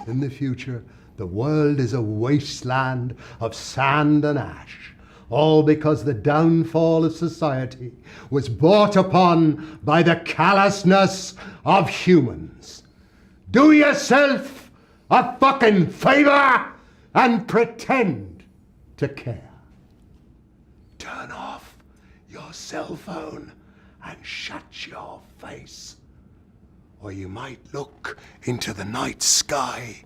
In the future, the world is a wasteland of sand and ash, all because the downfall of society was brought upon by the callousness of humans. Do yourself a fucking favor and pretend to care. Turn off your cell phone and shut your face, or you might look into the night sky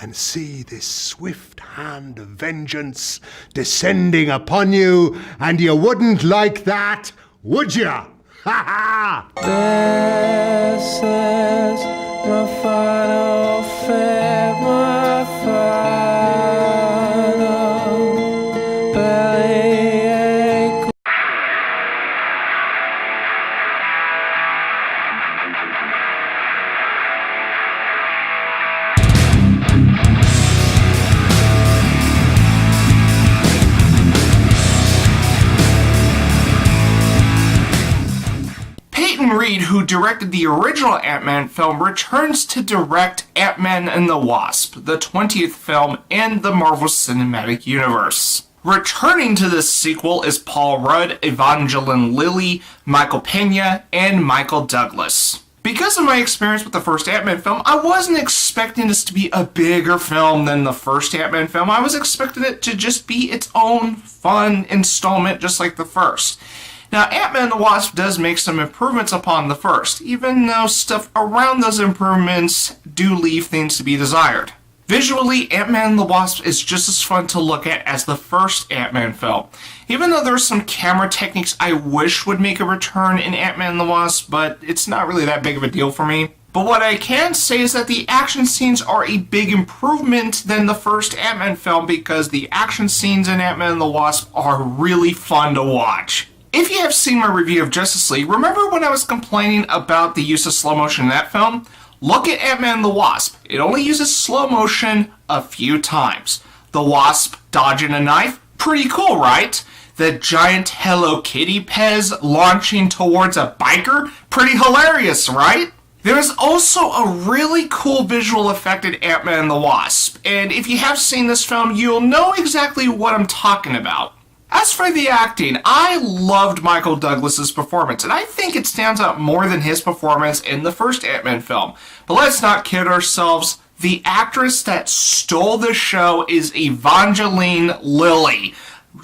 and see this swift hand of vengeance descending upon you, and you wouldn't like that, would you? Ha ha! This is my final fate, my final bellyache. Peyton Reed, who directed the original Ant-Man film, returns to direct Ant-Man and the Wasp, the 20th film in the Marvel Cinematic Universe. Returning to this sequel is Paul Rudd, Evangeline Lilly, Michael Pena, and Michael Douglas. Because of my experience with the first Ant-Man film, I wasn't expecting this to be a bigger film than the first Ant-Man film. I was expecting it to just be its own fun installment, just like the first. Now, Ant-Man and the Wasp does make some improvements upon the first, even though stuff around those improvements do leave things to be desired. Visually, Ant-Man and the Wasp is just as fun to look at as the first Ant-Man film, even though there are some camera techniques I wish would make a return in Ant-Man and the Wasp, but it's not really that big of a deal for me. But what I can say is that the action scenes are a big improvement than the first Ant-Man film, because the action scenes in Ant-Man and the Wasp are really fun to watch. If you have seen my review of Justice League, remember when I was complaining about the use of slow motion in that film? Look at Ant-Man and the Wasp. It only uses slow motion a few times. The Wasp dodging a knife? Pretty cool, right? The giant Hello Kitty Pez launching towards a biker? Pretty hilarious, right? There is also a really cool visual effect in Ant-Man and the Wasp, and if you have seen this film, you'll know exactly what I'm talking about. As for the acting, I loved Michael Douglas's performance, and I think it stands out more than his performance in the first Ant-Man film. But let's not kid ourselves, the actress that stole the show is Evangeline Lilly.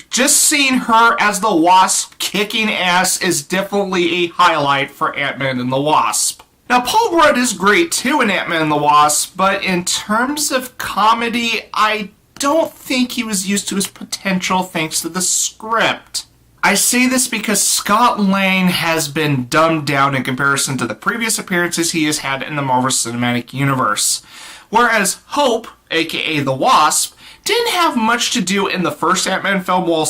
Just seeing her as the Wasp kicking ass is definitely a highlight for Ant-Man and the Wasp. Now, Paul Rudd is great too in Ant-Man and the Wasp, but in terms of comedy, I don't think he was used to his potential thanks to the script. I say this because Scott Lang has been dumbed down in comparison to the previous appearances he has had in the Marvel Cinematic Universe. Whereas Hope, aka the Wasp, didn't have much to do in the first Ant-Man film while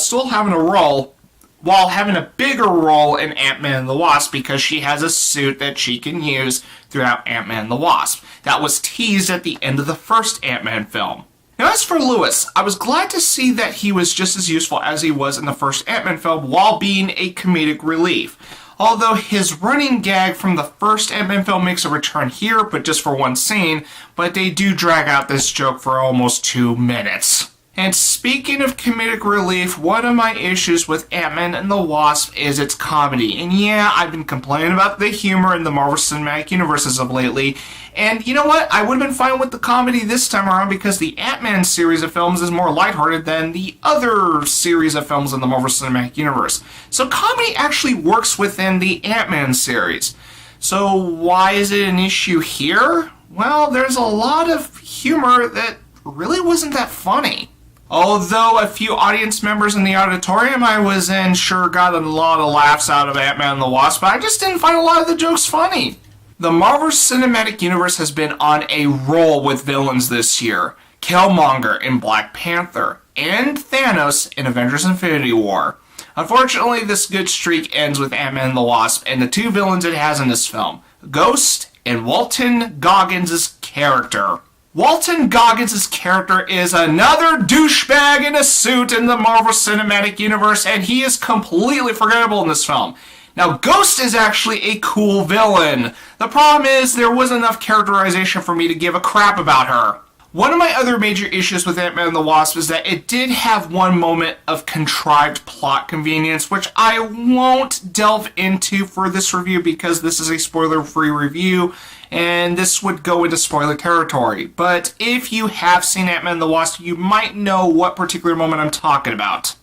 having a bigger role in Ant-Man and the Wasp, because she has a suit that she can use throughout Ant-Man and the Wasp. That was teased at the end of the first Ant-Man film. Now, as for Lewis, I was glad to see that he was just as useful as he was in the first Ant-Man film while being a comedic relief. Although his running gag from the first Ant-Man film makes a return here, but just for one scene, but they do drag out this joke for almost 2 minutes. And speaking of comedic relief, one of my issues with Ant-Man and the Wasp is its comedy. And yeah, I've been complaining about the humor in the Marvel Cinematic Universe as of lately. And you know what? I would have been fine with the comedy this time around, because the Ant-Man series of films is more lighthearted than the other series of films in the Marvel Cinematic Universe. So comedy actually works within the Ant-Man series. So why is it an issue here? Well, there's a lot of humor that really wasn't that funny. Although a few audience members in the auditorium I was in sure got a lot of laughs out of Ant-Man and the Wasp, but I just didn't find a lot of the jokes funny. The Marvel Cinematic Universe has been on a roll with villains this year. Killmonger in Black Panther, and Thanos in Avengers Infinity War. Unfortunately, this good streak ends with Ant-Man and the Wasp and the 2 villains it has in this film, Ghost and Walton Goggins' character. Walton Goggins' character is another douchebag in a suit in the Marvel Cinematic Universe, and he is completely forgettable in this film. Now, Ghost is actually a cool villain. The problem is there wasn't enough characterization for me to give a crap about her. One of my other major issues with Ant-Man and the Wasp is that it did have one moment of contrived plot convenience, which I won't delve into for this review because this is a spoiler-free review, and this would go into spoiler territory. But if you have seen Ant-Man and the Wasp, you might know what particular moment I'm talking about.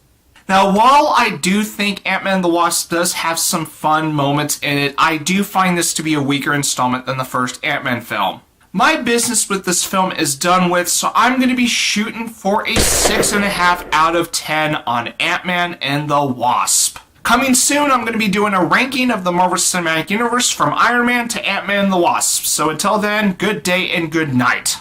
Now, while I do think Ant-Man and the Wasp does have some fun moments in it, I do find this to be a weaker installment than the first Ant-Man film. My business with this film is done with, so I'm going to be shooting for a 6.5 out of 10 on Ant-Man and the Wasp. Coming soon, I'm going to be doing a ranking of the Marvel Cinematic Universe from Iron Man to Ant-Man and the Wasp. So until then, good day and good night.